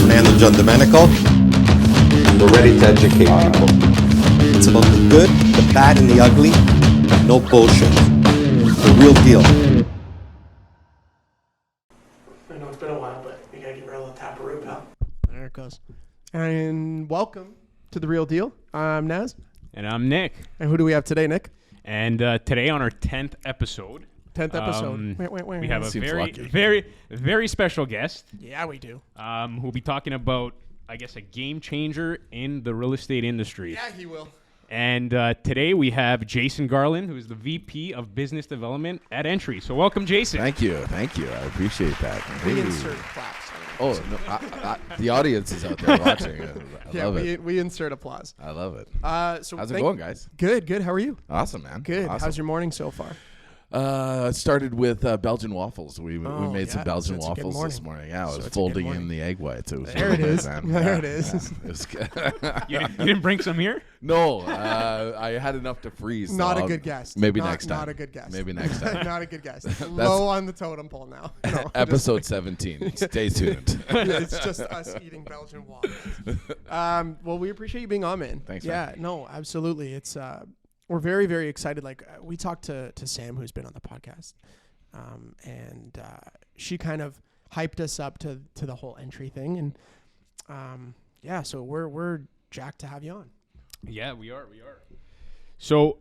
Fernando John Domenico. We're ready to educate people. It's about the good, the bad, and the ugly. No bullshit. The real deal. I know it's been a while, but you gotta give her a little taparoo, pal. There it goes. And welcome to The Real Deal. I'm Naz. And I'm Nick. And who do we have today, Nick? And today on our 10th episode. 10th episode. Wait. We have a Seems very special guest. Yeah, we do. Who'll be talking about, I guess, a game changer in the real estate industry. Yeah, he will. And today we have Jason Garland, who is the VP of Business Development at NTRY. So welcome, Jason. Thank you. I appreciate that. We insert claps. Oh, no, the audience is out there watching. I love it. We insert applause. I love it. So How's it going, guys? Good. How are you? Awesome, man. Good. Awesome. How's your morning so far? It started with Belgian waffles. We made some Belgian waffles this morning. Yeah, I was folding in the egg whites. It was there really it is. nice, There it is. Yeah, it was good. You didn't bring some here? No, I had enough to freeze. Not so a good guess. Maybe next time. Not a good guess. Maybe next time. Not a good guess. Low on the totem pole now. No, Episode 17. Stay tuned. It's just us eating Belgian waffles. Well, we appreciate you being on, man. Thanks, Yeah, man. no, absolutely. It's we're very, very excited. Like we talked to Sam, who's been on the podcast, and she kind of hyped us up to the whole NTRY thing, and yeah, so we're jacked to have you on. Yeah, we are. So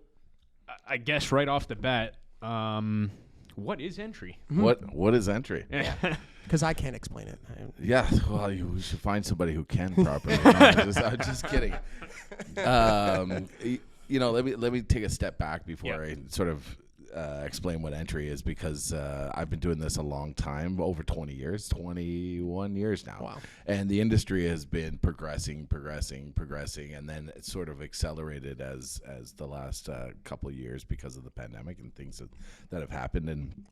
I guess right off the bat, what is NTRY? What is NTRY? Because I can't explain it. Yeah, well, we should find somebody who can properly. No, I'm just kidding. Let me take a step back before I sort of explain what NTRY is, because I've been doing this a long time, over 21 years now. Wow. And the industry has been progressing, and then it sort of accelerated as the last couple of years because of the pandemic and things that have happened. And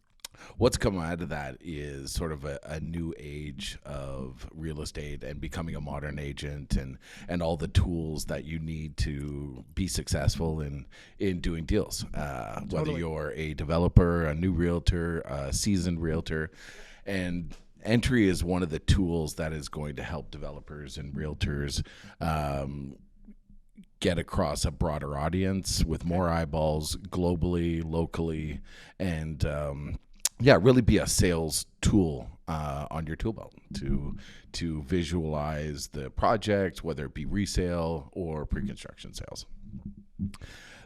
what's come out of that is sort of a new age of real estate and becoming a modern agent and all the tools that you need to be successful in doing deals. Whether you're a developer, a new realtor, a seasoned realtor, and NTRY is one of the tools that is going to help developers and realtors get across a broader audience with more eyeballs globally, locally, and really be a sales tool on your tool belt to visualize the project, whether it be resale or pre-construction sales.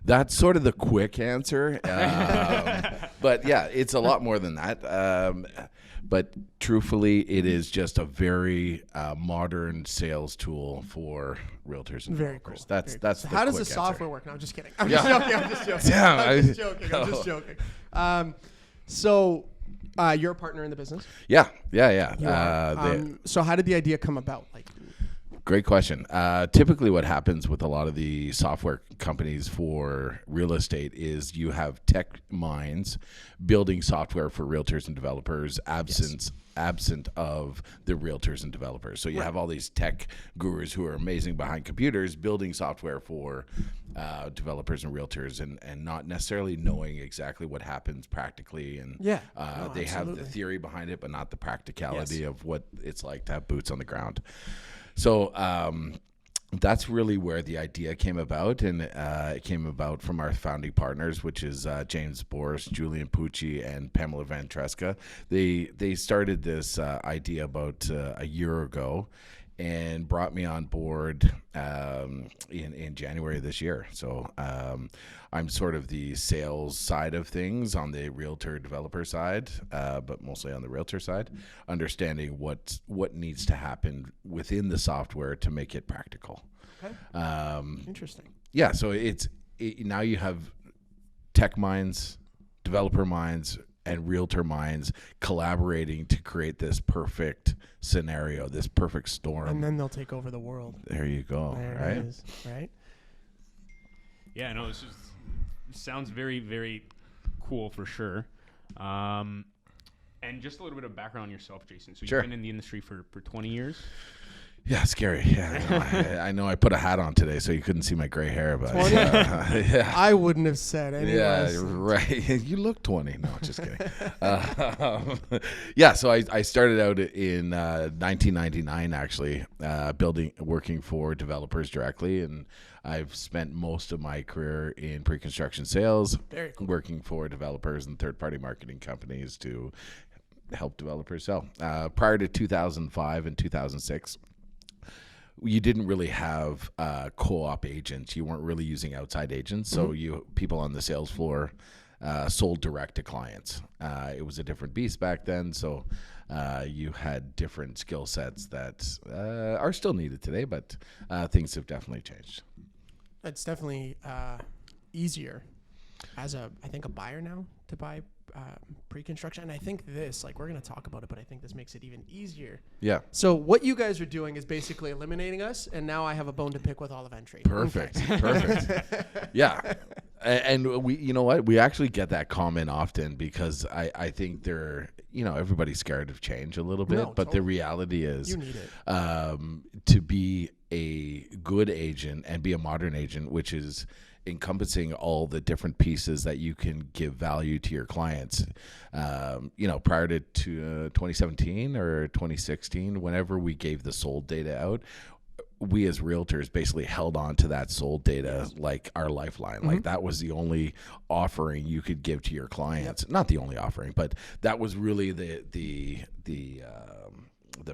That's sort of the quick answer, but yeah, it's a lot more than that. But truthfully, it is just a very modern sales tool for realtors and developers. Cool. That's so the how does quick the software answer. work? No, I'm just kidding. I'm just joking. Yeah, I'm just joking. So you're a partner in the business? Yeah. So how did the idea come about? Great question. Typically what happens with a lot of the software companies for real estate is you have tech minds building software for realtors and developers absent of the realtors and developers. So you have all these tech gurus who are amazing behind computers building software for developers and realtors and not necessarily knowing exactly what happens practically. And they have the theory behind it, but not the practicality of what it's like to have boots on the ground. So that's really where the idea came about, and it came about from our founding partners, which is James Boris, Julian Pucci, and Pamela Van Tresca. They started this idea about a year ago and brought me on board in January of this year. So I'm sort of the sales side of things on the realtor developer side, but mostly on the realtor side, understanding what needs to happen within the software to make it practical. Okay. Interesting. Yeah, so now you have tech minds, developer minds, and realtor minds collaborating to create this perfect scenario, this perfect storm. And then they'll take over the world. There you go. There right? It is, right? Yeah, no, this sounds very, very cool for sure. And just a little bit of background on yourself, Jason. So Sure. You've been in the industry for 20 years? Yeah, scary. Yeah, I know I put a hat on today, so you couldn't see my gray hair, but 20? yeah. I wouldn't have said any Yeah, less. right. You look 20. No, just kidding. Yeah, so I started out in 1999, actually, working for developers directly, and I've spent most of my career in pre-construction sales, Very cool. working for developers and third-party marketing companies to help developers sell. Prior to 2005 and 2006, you didn't really have co-op agents. You weren't really using outside agents. So people on the sales floor sold direct to clients. It was a different beast back then. So you had different skill sets that are still needed today, but things have definitely changed. It's definitely easier as I think a buyer now to buy pre-construction. And I think this, like, we're going to talk about it, but I think this makes it even easier. Yeah. So what you guys are doing is basically eliminating us, and now I have a bone to pick with all of Entry. Perfect. Perfect. Yeah. And we, you know what? We actually get that comment often because I think everybody's scared of change a little bit, No, but totally. the reality is You need it. to be a good agent and be a modern agent, which is encompassing all the different pieces that you can give value to your clients. Prior to 2017 or 2016, whenever we gave the sold data out, we as realtors basically held on to that sold data like our lifeline. Like that was the only offering you could give to your clients. Not the only offering, but that was really the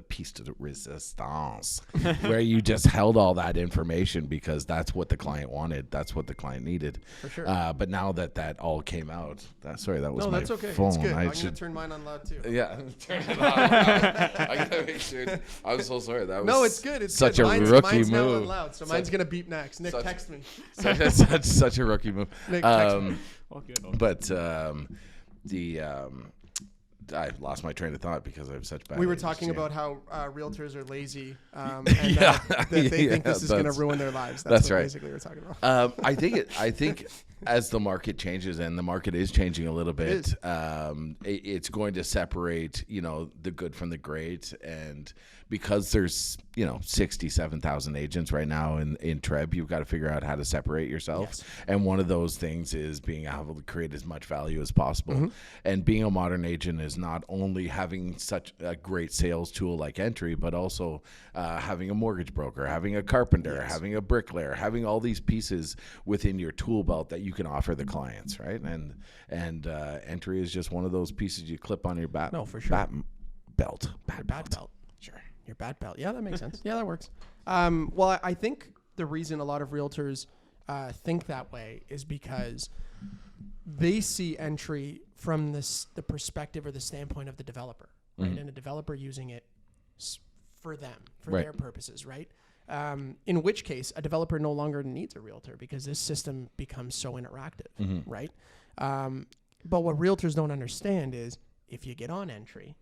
piece de resistance, where you just held all that information because that's what the client wanted. That's what the client needed. For sure. But now that all came out, that was No, my that's okay. phone. It's good. I I'm going to should, turn mine on loud too. yeah, turn it on. I gotta make sure. I'm so sorry. That was No, it's good. It's such good. a mine's, rookie mine's now on move. loud, so mine's going to beep next. Nick, such- text me. such a rookie move. Nick, text me. All good. All good. But I lost my train of thought because I have such bad. We were ADHD. talking about how realtors are lazy and Yeah. that they think this is going to that's- ruin their lives. that's what right. basically we're talking about. I think as the market changes, and the market is changing a little bit, it's going to separate, the good from the great. And because there's, 67,000 agents right now in TREB, you've got to figure out how to separate yourself. Yes. And one of those things is being able to create as much value as possible. And being a modern agent is not only having such a great sales tool like Entry, but also having a mortgage broker, having a carpenter, having a bricklayer, having all these pieces within your tool belt that you can offer the clients, right? And Entry is just one of those pieces you clip on your No, for sure. belt. Your bad belt. Sure. Your bad belt. Yeah, that makes sense. Yeah, that works. Well, I think the reason a lot of realtors think that way is because they see Entry from the perspective or the standpoint of the developer, right? And a developer using it for them, for Right. their purposes, right? In which case, a developer no longer needs a realtor because this system becomes so interactive, right? But what realtors don't understand is if you get on Entry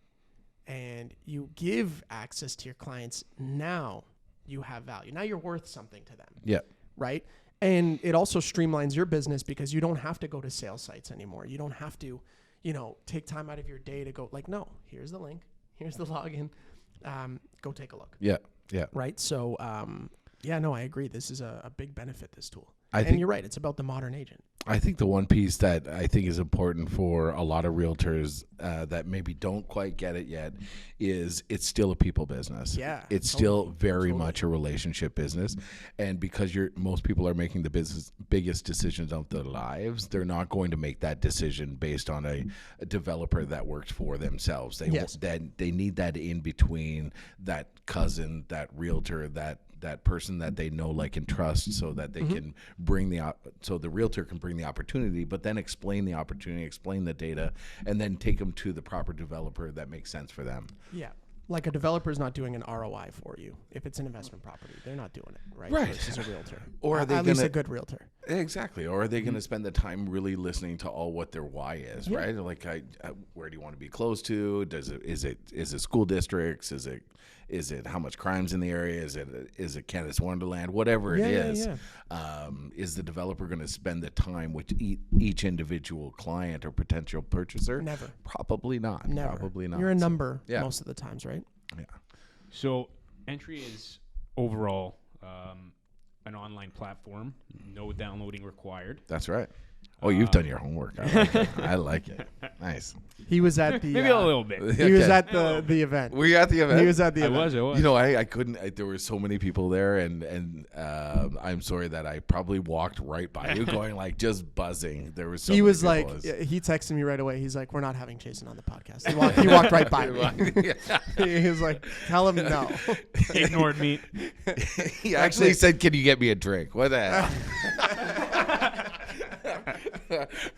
and you give access to your clients, now you have value. Now you're worth something to them, Yeah. right? And it also streamlines your business because you don't have to go to sales sites anymore. You don't have to, take time out of your day to go no, here's the link, here's the login, go take a look. Yeah. Yeah. Right. So, I agree. This is a big benefit, this tool. I And think- you're right. It's about the modern agent. I think the one piece that I think is important for a lot of realtors that maybe don't quite get it yet is it's still a people business. Yeah, it's totally, still very much a relationship business, and because most people are making the biggest decisions of their lives, they're not going to make that decision based on a developer that works for themselves. They need that in between, that cousin, that realtor, that person that they know, like, and trust, so that they can bring so the realtor can bring the opportunity, but then explain the opportunity, explain the data, and then take them to the proper developer that makes sense for them. Yeah. Like a developer is not doing an ROI for you. If it's an investment property, they're not doing it, right? Right. Versus a realtor. Or are they at least gonna- a good realtor. Exactly. Or are they going to spend the time really listening to all what their why is, Yeah. right? Like, where do you want to be close to? Is it school districts? Is it how much crime's in the area? Is it Canada's Wonderland? Whatever it is, is the developer going to spend the time with each individual client or potential purchaser? Never. Probably not. Never. Probably not. You're a number Yeah. most of the times, right? Yeah. So NTRY is overall an online platform, no downloading required. That's right. Oh, you've done your homework. I like it. I like it. Nice. He was at the Maybe a little bit. he was at the event. Were you at the event? He was at the I event. was. You know, I couldn't. There were so many people there, and I'm sorry that I probably walked right by you, going like just buzzing. There was so He many was people. like, he texted me right away. He's like, "We're not having Jason on the podcast." He walked right by me. He was like, "Tell him no." Ignored me. He actually said, "Can you get me a drink?" What the hell?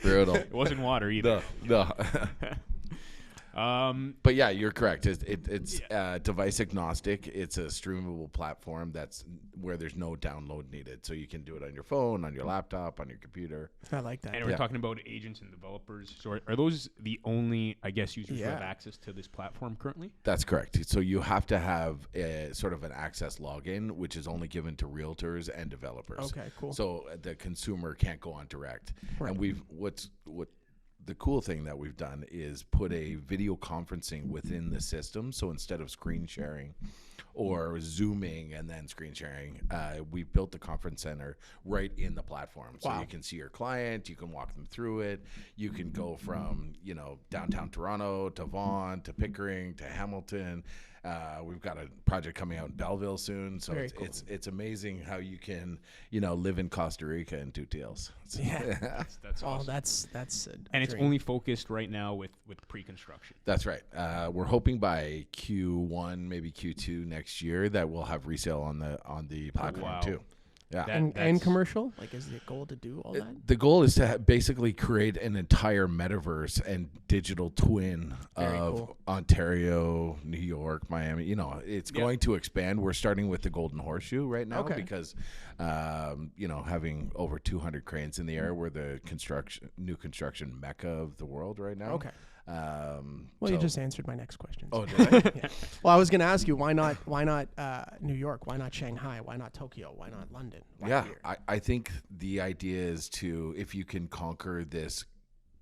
Brutal. It wasn't water either. No. Um, But yeah, you're correct. It's device agnostic. It's a streamable platform that's where there's no download needed. So you can do it on your phone, on your laptop, on your computer. I like that. and we're talking about agents and developers. So are those the only, I guess, users who have Yeah. access to this platform currently? That's correct. So you have to have a sort of an access login, which is only given to realtors and developers. Okay, cool. So the consumer can't go on direct. Right. And what the cool thing that we've done is put a video conferencing within the system. So instead of screen sharing or zooming and then screen sharing, we built the conference center right in the platform. So Wow. you can see your client, you can walk them through it. You can go from, downtown Toronto to Vaughan to Pickering to Hamilton. We've got a project coming out in Belleville soon. So Very cool. it's amazing how you can, live in Costa Rica and do deals. Yeah. That's Oh, awesome. that's a And it's dream. only focused right now with pre-construction. That's right. We're hoping by Q1, maybe Q2 next year that we'll have resale on the platform wow. too. Yeah. and that's- commercial. Like, is the goal to do all that? The goal is to basically create an entire metaverse and digital twin Very of cool. Ontario, New York, Miami. It's going to expand. We're starting with the Golden Horseshoe right now Okay. because, having over 200 cranes in the air, we're the new construction mecca of the world right now. Okay. Well, Well, you just answered my next question. Oh, did I? Yeah. Well, I was going to ask you, why not New York? Why not Shanghai? Why not Tokyo? Why not London? Why Yeah, here? I think the idea is if you can conquer this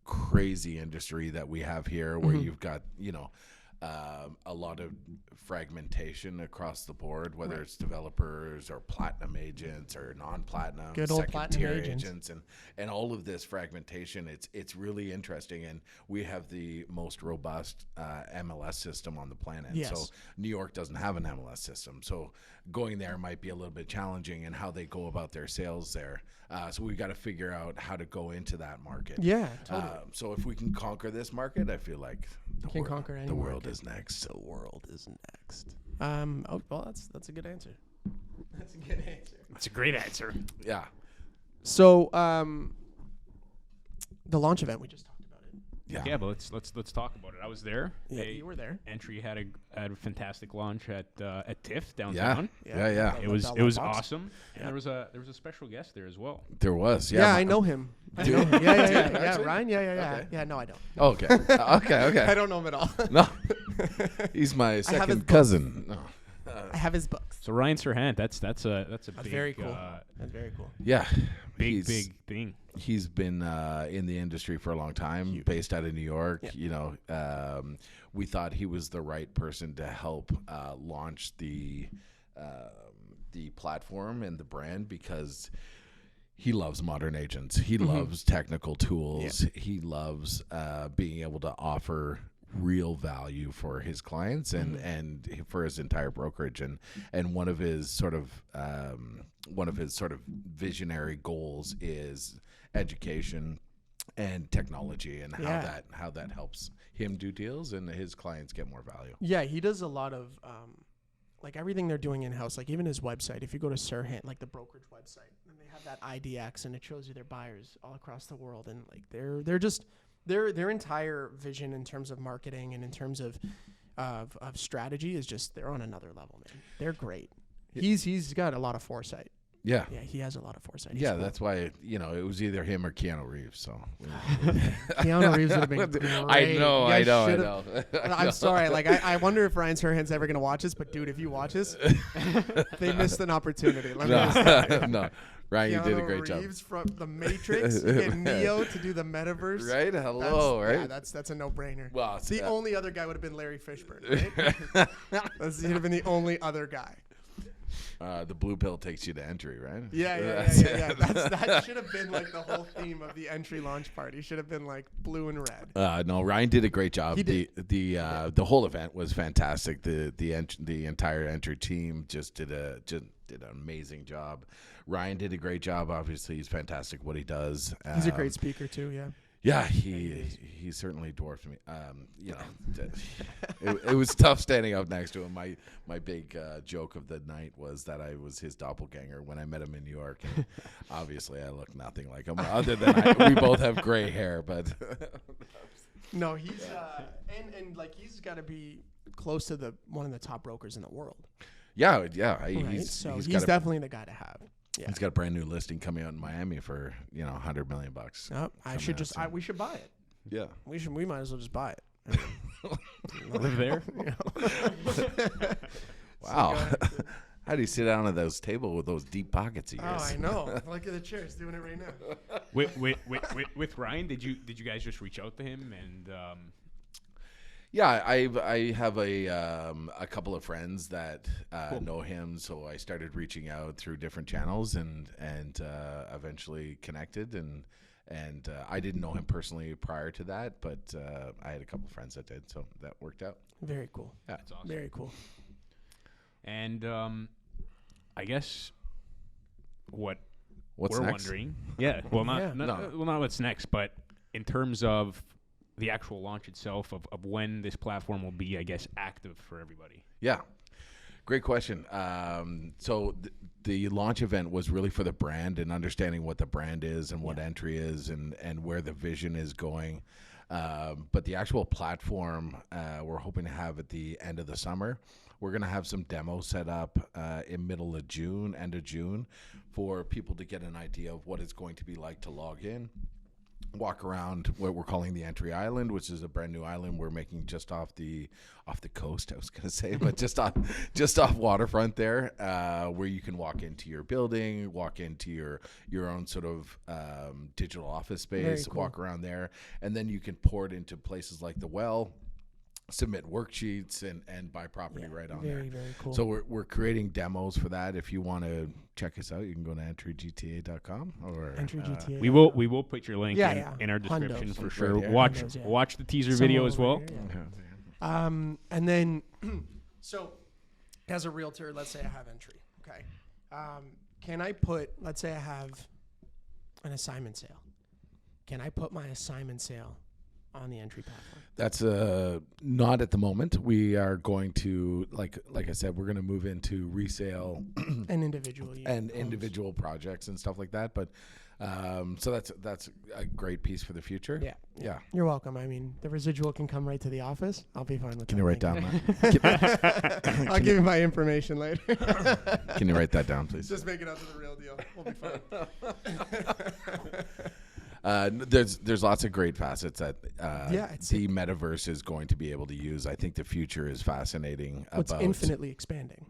crazy industry that we have here where you've got, a lot of fragmentation across the board, whether it's developers or platinum agents or non-platinum, Good old second-tier platinum agents. and all of this fragmentation. It's really interesting, and we have the most robust MLS system on the planet. Yes. So New York doesn't have an MLS system, so going there might be a little bit challenging, and how they go about their sales there. So we've got to figure out how to go into that market. Yeah, totally. So if we can conquer this market, I feel like Can conquer any the world market. is next. The world is next. Oh, well, that's a good answer. That's a good answer. That's a great answer. Yeah. So, the launch event, we just talked about it. Yeah, but let's talk about it. I was there. Yeah, you were there. NTRY had a fantastic launch at TIFF downtown. Yeah. It was awesome. Yeah. And there was a special guest there as well. There was. Yeah, I know him. I know him. Yeah, Actually? Ryan. Yeah. Okay. Yeah, no, I don't. Okay. Okay. I don't know him at all. No. He's my his second books. cousin. No. I have his books. So Ryan Serhant, that's a That's big, very cool. That's very cool. Yeah. big He's- thing. He's been in the industry for a long time, based out of New York. Yeah. We thought he was the right person to help launch the platform and the brand because he loves modern agents. He loves technical tools. He loves being able to offer real value for his clients and for his entire brokerage, and one of his sort of visionary goals is education and technology and how that helps him do deals and his clients get more value. Yeah, he does a lot of like everything they're doing in house. Like even his website. If you go to Serhant, like the brokerage website, and they have that IDX, and it shows you their buyers all across the world, and like they're just their entire vision in terms of marketing and in terms of strategy is just they're on another level, man. They're great. He's got a lot of foresight. Yeah. Yeah, he has a lot of foresight. He's Yeah, cool. that's why it was either him or Keanu Reeves. So Keanu Reeves would have been great. I know. You guys should've- I'm sorry. Like I wonder if Ryan Serhant's ever gonna watch this, but dude, if you watch this, they missed an opportunity. Let me just tell you. Ryan, you did a Keanu great job. Reeves from The Matrix. You get Neo to do the metaverse. Right? Hello, right? Yeah, that's a no-brainer. Well, the only other guy would have been Larry Fishburne, right? He'd have been the only other guy. The blue pill takes you to entry, right? Yeah. That should have been like the whole theme of the entry launch party. Should have been like blue and red. No, Ryan did a great job. He did. The whole event was fantastic. The entire entry team just did an amazing job. Ryan did a great job. Obviously, he's fantastic what he does. He's a great speaker too. Yeah. Yeah, he certainly dwarfed me. It was tough standing up next to him. My big joke of the night was that I was his doppelganger when I met him in New York. And obviously, I look nothing like him. Other than we both have gray hair, but no, he's and like he's got to be close to one of the top brokers in the world. Yeah. Right? He's definitely the guy to have. Yeah. He's got a brand new listing coming out in Miami for $100 million. Oh, we should buy it. Yeah, we might as well just buy it. Live there. Wow. How do you sit down at those table with those deep pockets of yours? Oh, I know. Look at the chair. He's doing it right now. With Ryan, did you guys just reach out to him and? Yeah, I have a couple of friends that know him, so I started reaching out through different channels and eventually connected and I didn't know him personally prior to that, but I had a couple of friends that did, so that worked out. Very cool. Yeah, that's awesome. Very cool. And I guess what's we're next? wondering, not what's next, but in terms of the actual launch itself of when this platform will be, I guess, active for everybody. Yeah. Great question. So the launch event was really for the brand and understanding what the brand is and what entry is and where the vision is going. But the actual platform we're hoping to have at the end of the summer. We're going to have some demos set up in end of June, for people to get an idea of what it's going to be like to log in. Walk around what we're calling the Entry Island, which is a brand new island we're making just off the coast, I was going to say, but just off waterfront there, where you can walk into your building, walk into your own sort of digital office space, cool. Walk around there, and then you can port into places like the Well, submit worksheets and buy property right on there. Very cool. So we're creating demos for that. If you want to check us out, you can go to NTRYGTA.com or Entry GTA. We will put your link in our description for sure. Right Watch the teaser video as well. Here, and then so as a realtor, let's say I have entry. Okay. Can I put, let's say I have an assignment sale. Can I put my assignment sale on the entry platform? That's not at the moment. We are going to, like I said, we're going to move into resale and individual projects and stuff like that. But so that's a great piece for the future. Yeah. You're welcome. I mean, the residual can come right to the office. I'll be fine with that. Can you write down that? I'll give you my information later. Can you write that down, please? Just make it up to the real deal. We'll be fine. There's lots of great facets that the metaverse is going to be able to use. I think the future is fascinating. It's infinitely expanding.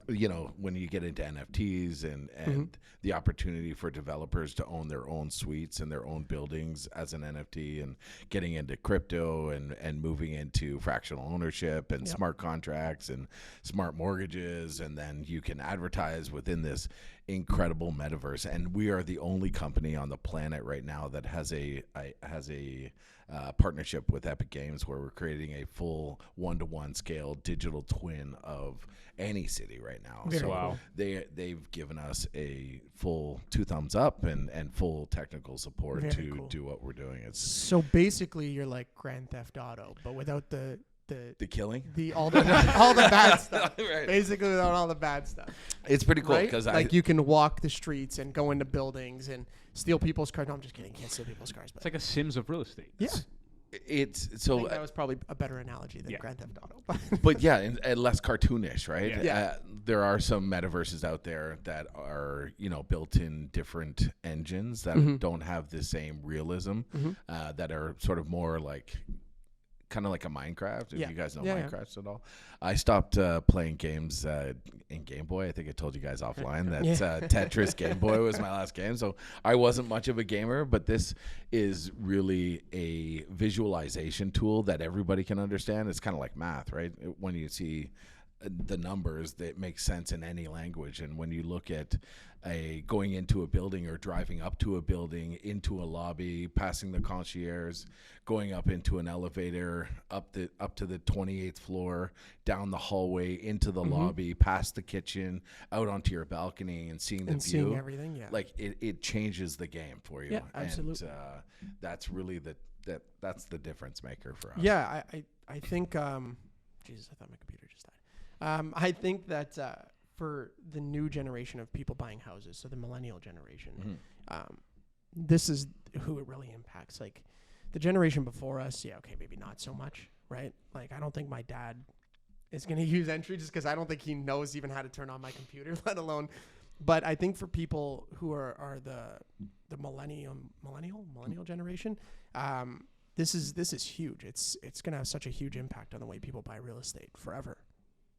When you get into NFTs and the opportunity for developers to own their own suites and their own buildings as an NFT, and getting into crypto and moving into fractional ownership and smart contracts and smart mortgages, and then you can advertise within this incredible metaverse. And we are the only company on the planet right now that has a partnership with Epic Games, where we're creating a full 1-to-1 scale digital twin of any city right now. Wow. They've given us a full 2 thumbs up and full technical support to do what we're doing. So basically you're like Grand Theft Auto, but without the killing, all the bad stuff. Right. Basically without all the bad stuff. It's pretty cool because you can walk the streets and go into buildings and steal people's cars. No, I'm just kidding. Can't steal people's cars. But it's like a Sims of real estate. Yeah. It's I think that was probably a better analogy than Grand Theft Auto. But yeah, and less cartoonish, right? Yeah. There are some metaverses out there that are built in different engines that don't have the same realism, that are sort of more like kind of like a Minecraft. If you guys know Minecraft at all. I stopped playing games in Game Boy. I think I told you guys offline that Tetris Game Boy was my last game. So I wasn't much of a gamer, but this is really a visualization tool that everybody can understand. It's kind of like math, right? When you see the numbers, that make sense in any language. And when you look at going into a building or driving up to a building, into a lobby, passing the concierge, going up into an elevator, up to the 28th floor, down the hallway, into the lobby, past the kitchen, out onto your balcony, and seeing the view, seeing everything, like it changes the game for you. Yeah, absolutely. And that's really that's the difference maker for us. Yeah, I think. Jesus, I thought my computer just died. I think that for the new generation of people buying houses, so the millennial generation, this is who it really impacts. Like the generation before us, maybe not so much, right? Like I don't think my dad is going to use Entry just because I don't think he knows even how to turn on my computer, let alone. But I think for people who are the millennial generation, this is huge. It's going to have such a huge impact on the way people buy real estate forever,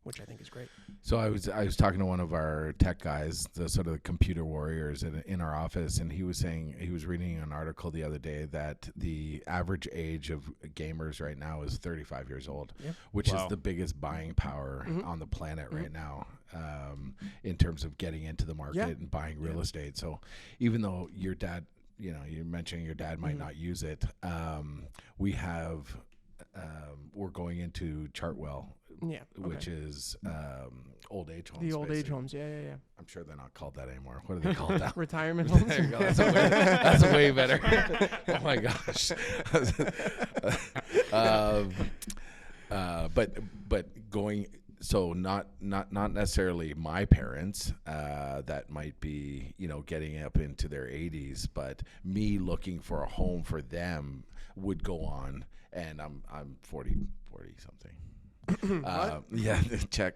which I think is great. So I was talking to one of our tech guys, the sort of the computer warriors in our office, and he was saying he was reading an article the other day that the average age of gamers right now is 35 years old, which is the biggest buying power on the planet right now, in terms of getting into the market and buying real estate. So even though your dad, you're mentioning your dad might not use it, we're going into Chartwell, which is old age homes. The old age homes, yeah. I'm sure they're not called that anymore. What are they called now? Retirement homes. There you go. That's way better. Oh my gosh. But going. So not necessarily my parents that might be getting up into their 80s, but me looking for a home for them would go on, and I'm 40 something. Check.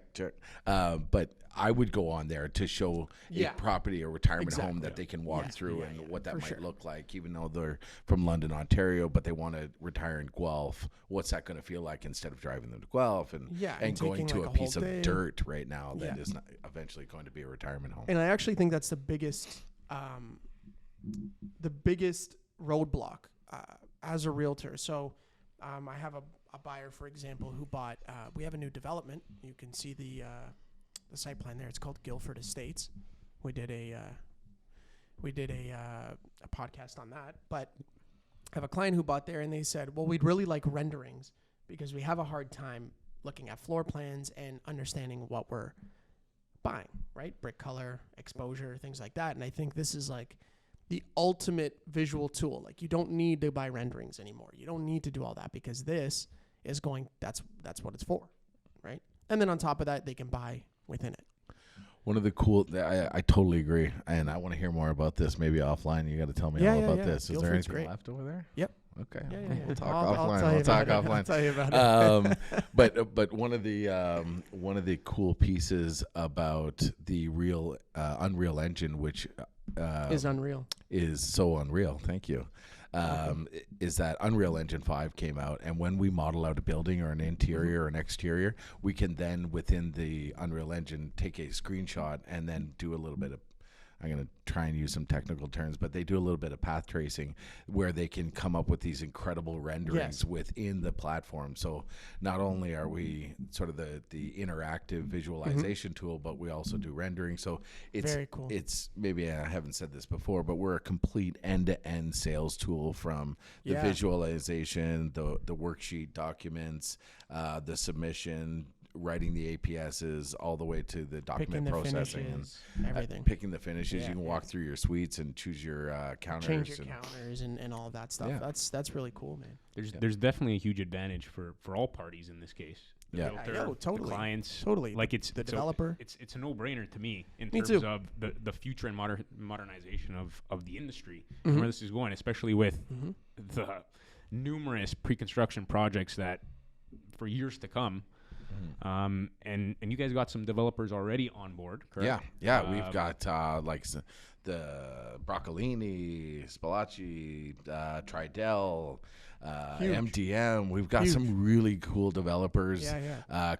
But I would go on there to show a property or retirement home that they can walk through and what that might look like, even though they're from London, Ontario, but they want to retire in Guelph. What's that going to feel like instead of driving them to Guelph and going to a piece of dirt right now that is not eventually going to be a retirement home? And I actually think that's the biggest roadblock as a realtor. So I have a buyer, for example, who bought. We have a new development. You can see the site plan there. It's called Guildford Estates. We did a podcast on that. But I have a client who bought there, and they said, "Well, we'd really like renderings because we have a hard time looking at floor plans and understanding what we're buying, right? Brick color, exposure, things like that." And I think this is like the ultimate visual tool. Like you don't need to buy renderings anymore. You don't need to do all that because this is that's what it's for, right? And then on top of that, they can buy within it. One of the cool, I totally agree, and I want to hear more about this. Maybe offline, you got to tell me all about this. Is there anything left over there? Yep. Okay. Yeah. We'll talk offline. I'll tell you about it. But one of the cool pieces about the Unreal Engine, which is unreal, is so unreal. Thank you. Is that Unreal Engine 5 came out, and when we model out a building or an interior or an exterior, we can then within the Unreal Engine take a screenshot and then do a little bit of, I'm going to try and use some technical terms, but they do a little bit of path tracing where they can come up with these incredible renderings within the platform. So not only are we sort of the interactive visualization tool, but we also do rendering. So it's very cool. It's, maybe I haven't said this before, but we're a complete end-to-end sales tool from the visualization, the worksheet documents, the submission, writing the APSs, all the way to the document processing and everything. Picking the finishes. You can walk through your suites and choose your counters. Change your counters and all of that stuff. Yeah. That's really cool, man. There's definitely a huge advantage for all parties in this case. The realtor, totally. The clients. Totally. Like it's the developer. It's a no-brainer to me in terms of the future and modernization of the industry and where this is going, especially with the numerous pre-construction projects that for years to come And you guys got some developers already on board, correct? Yeah. We've got the Broccolini, Spalacci, Tridel, MDM. We've got some really cool developers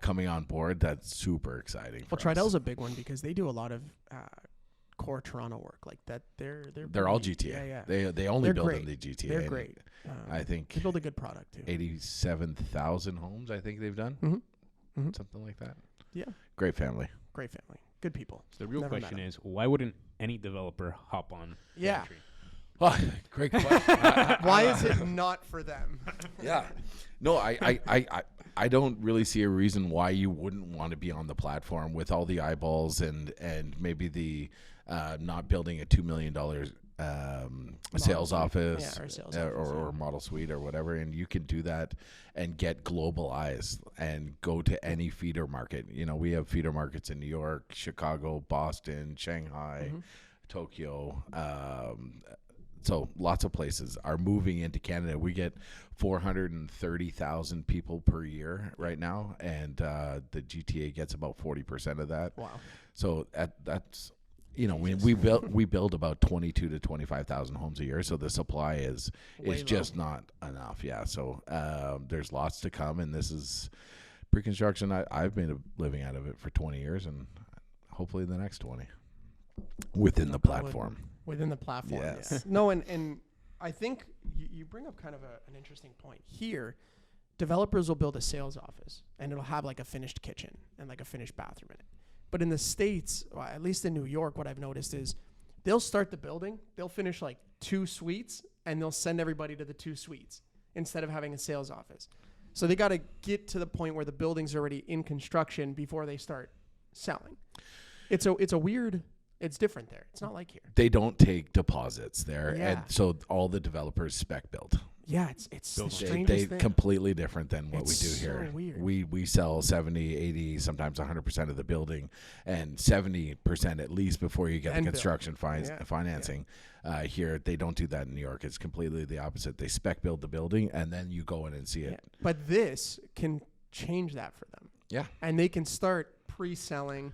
coming on board. That's super exciting. Well, Tridel's a big one because they do a lot of core Toronto work like that. They're all GTA. Yeah. They only They're build great. in the GTA. They're great. I think they build a good product too. 87,000 homes. I think they've done something like that. Yeah. Great family. Great family. Good people. So the real question is, why wouldn't any developer hop on? Yeah. Entry? Oh, great question. Why is it not for them? Yeah. No, I don't really see a reason why you wouldn't want to be on the platform with all the eyeballs and maybe the not building a $2 million sales office or model suite or whatever, and you can do that and get global eyes and go to any feeder market. You know, we have feeder markets in New York, Chicago, Boston, Shanghai, Tokyo. So lots of places are moving into Canada. We get 430,000 people per year right now, and the GTA gets about 40% of that. Wow. So that's, you know, we build about 22 to 25,000 homes a year, so the supply is just not enough. Yeah, so there's lots to come, and this is pre-construction. I've made a living out of it for 20 years, and hopefully the next 20 within the platform. Within the platform, yes. Yeah. No, and I think you bring up kind of an interesting point here. Developers will build a sales office, and it'll have like a finished kitchen and like a finished bathroom in it. But in the States, well, at least in New York, what I've noticed is they'll start the building, they'll finish like 2 suites, and they'll send everybody to the 2 suites instead of having a sales office. So they got to get to the point where the building's already in construction before they start selling. It's a weird... It's different there. It's not like here. They don't take deposits there, Yeah. and so all the developers spec build. Yeah, it's the They strangest thing. completely different than what It's we do so here. weird. We sell 70, 80, sometimes 100% of the building, and 70% at least before you get the construction financing. Here, they don't do that in New York. It's completely the opposite. They spec build the building, and then you go in and see it. But this can change that for them. Yeah. And they can start pre-selling,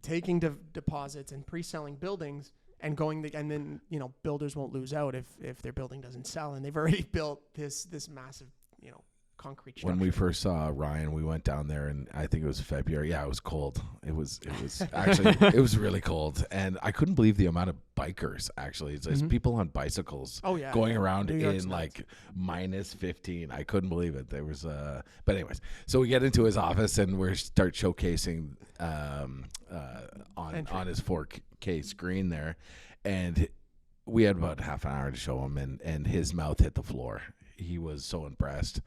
taking deposits and pre-selling buildings and and then, you know, builders won't lose out if their building doesn't sell, and they've already built this massive, you know, concrete structure. When we first saw Ryan, we went down there, and I think it was February. Yeah, it was cold. It was actually, it was really cold, and I couldn't believe the amount of bikers. Actually, it's people on bicycles. Going around in like minus 15. I couldn't believe it. There was but anyways, so we get into his office and we start showcasing on his 4K screen there, and we had about half an hour to show him, and his mouth hit the floor. He was so impressed.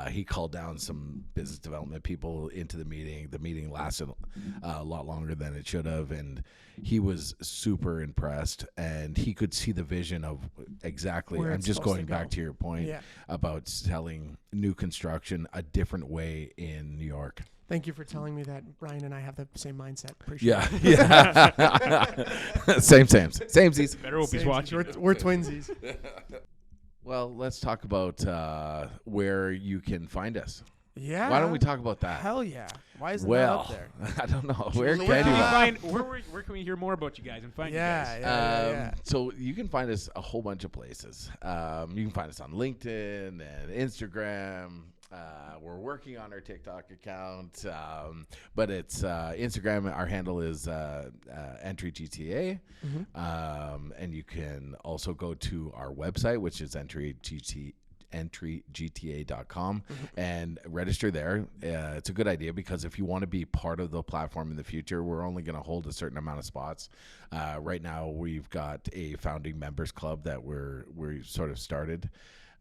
He called down some business development people into the meeting. The meeting lasted a lot longer than it should have, and he was super impressed. And he could see the vision of exactly. I'm just going back to your point about selling new construction a different way in New York. Thank you for telling me that. Ryan and I have the same mindset. Appreciate it. Yeah. Samesies. Better hope he's watching. We're twinsies. Well, let's talk about where you can find us. Yeah. Why don't we talk about that? Hell yeah. Why isn't that up there? I don't know. Where can we hear more about you guys and find you guys? Yeah. So you can find us a whole bunch of places. You can find us on LinkedIn and Instagram. We're working on our TikTok account, but it's Instagram. Our handle is NTRY GTA, and you can also go to our website, which is NTRYGTA.com, and register there. It's a good idea because if you want to be part of the platform in the future, we're only going to hold a certain amount of spots. Right now, we've got a founding members club that we sort of started.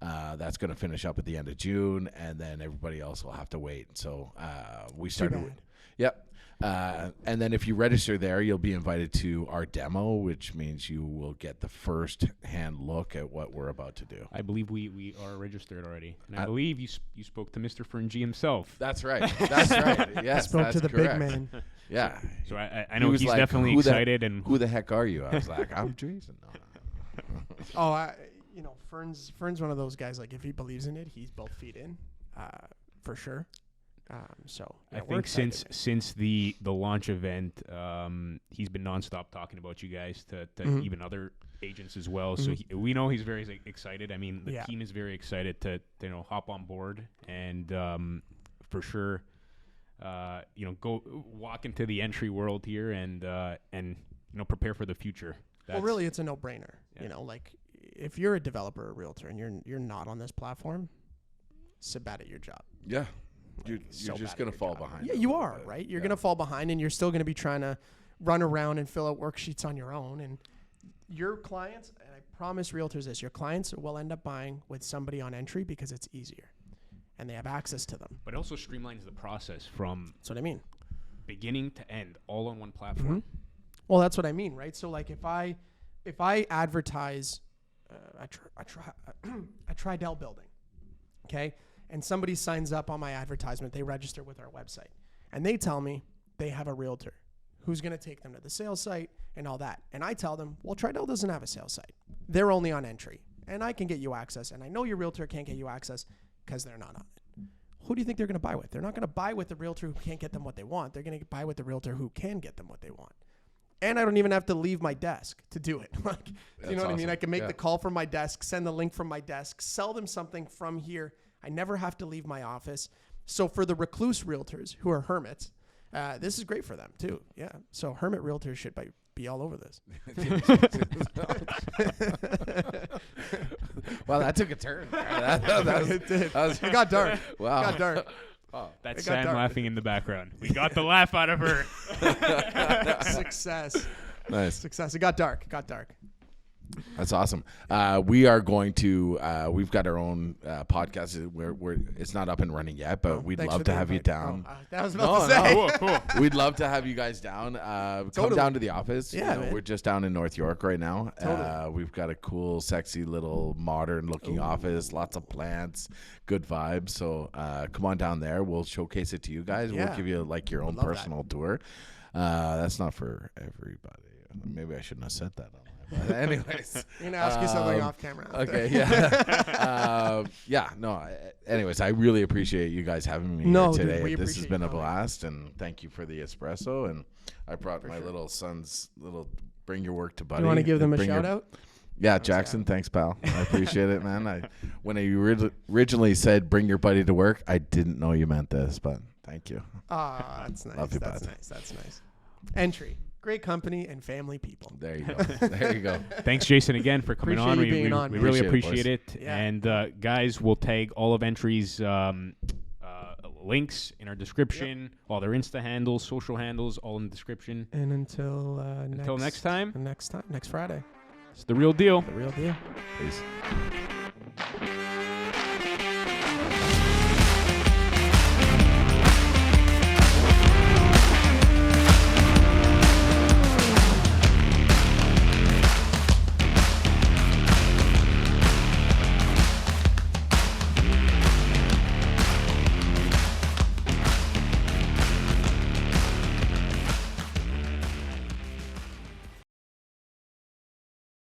That's going to finish up at the end of June, and then everybody else will have to wait. So we started. Yep. And then if you register there, you'll be invited to our demo, which means you will get the first-hand look at what we're about to do. I believe we are registered already, and I believe you spoke to Mr. Ferngy himself. That's right. That's right. Yes, spoke to the correct. big man. Yeah. So I know he's like, definitely excited. And who the heck are you? I was like, I'm Jason. No. You know, Fern's one of those guys, like, if he believes in it, he's both feet in, for sure. So I think since the launch event, he's been nonstop talking about you guys to even other agents as well. So we know he's very excited. I mean, the team is very excited to hop on board and for sure, go walk into the entry world here and prepare for the future. Well, really, it's a no-brainer. Yeah. Like if you're a developer or realtor and you're not on this platform, so bad at your job. Yeah. You're just going to fall behind. Yeah, you are, right? You're going to fall behind, and you're still going to be trying to run around and fill out worksheets on your own. And your clients, and I promise realtors this, your clients will end up buying with somebody on entry because it's easier, and they have access to them. But it also streamlines the process from that's what I mean, beginning to end, all on one platform. Well, that's what I mean, right? So, like, if I advertise a Tridel building, okay, and somebody signs up on my advertisement, they register with our website, and they tell me they have a realtor who's going to take them to the sales site and all that. And I tell them, well, Tridel doesn't have a sales site. They're only on entry, and I can get you access, and I know your realtor can't get you access because they're not on it. Who do you think they're going to buy with? They're not going to buy with the realtor who can't get them what they want. They're going to buy with the realtor who can get them what they want. And I don't even have to leave my desk to do it. Like, you know what I mean? I can make the call from my desk, send the link from my desk, sell them something from here. I never have to leave my office. So for the recluse realtors who are hermits, this is great for them too. Yeah. So hermit realtors should be all over this. Wow, that took a turn. It got dark. Wow. It got dark. Oh, that's Sam laughing in the background. We got the laugh out of her. Success. Nice. Success. It got dark. It got dark. That's awesome. We are going to. We've got our own podcast. We're it's not up and running yet, but we'd love to have you down. That was about to say. Cool. We'd love to have you guys down. Come down to the office. Yeah, we're just down in North York right now. Totally. We've got a cool, sexy little modern-looking office. Lots of plants, good vibes. So come on down there. We'll showcase it to you guys. Yeah. We'll give you like your own personal tour. That's not for everybody. Maybe I shouldn't have said that. But anyways, I'm gonna ask you something off camera. Okay, yeah. Anyways, I really appreciate you guys having me here today. Dude, this has been a blast, and thank you for the espresso. And I brought my little son's little bring your work to buddy. You want to give them a shout out? Yeah, Jackson, thanks, pal. I appreciate it, man. When you originally said bring your buddy to work, I didn't know you meant this, but thank you. That's nice. Love you, that's bud. nice. That's nice. Entry. Great company and family people. There you go. There you go. Thanks, Jason, again for coming on. We really appreciate it. Yeah. And guys, we'll tag all of Entry's links in our description, all their Insta handles, social handles, all in the description. And until next time. Next Friday. It's the real deal. The real deal. Peace.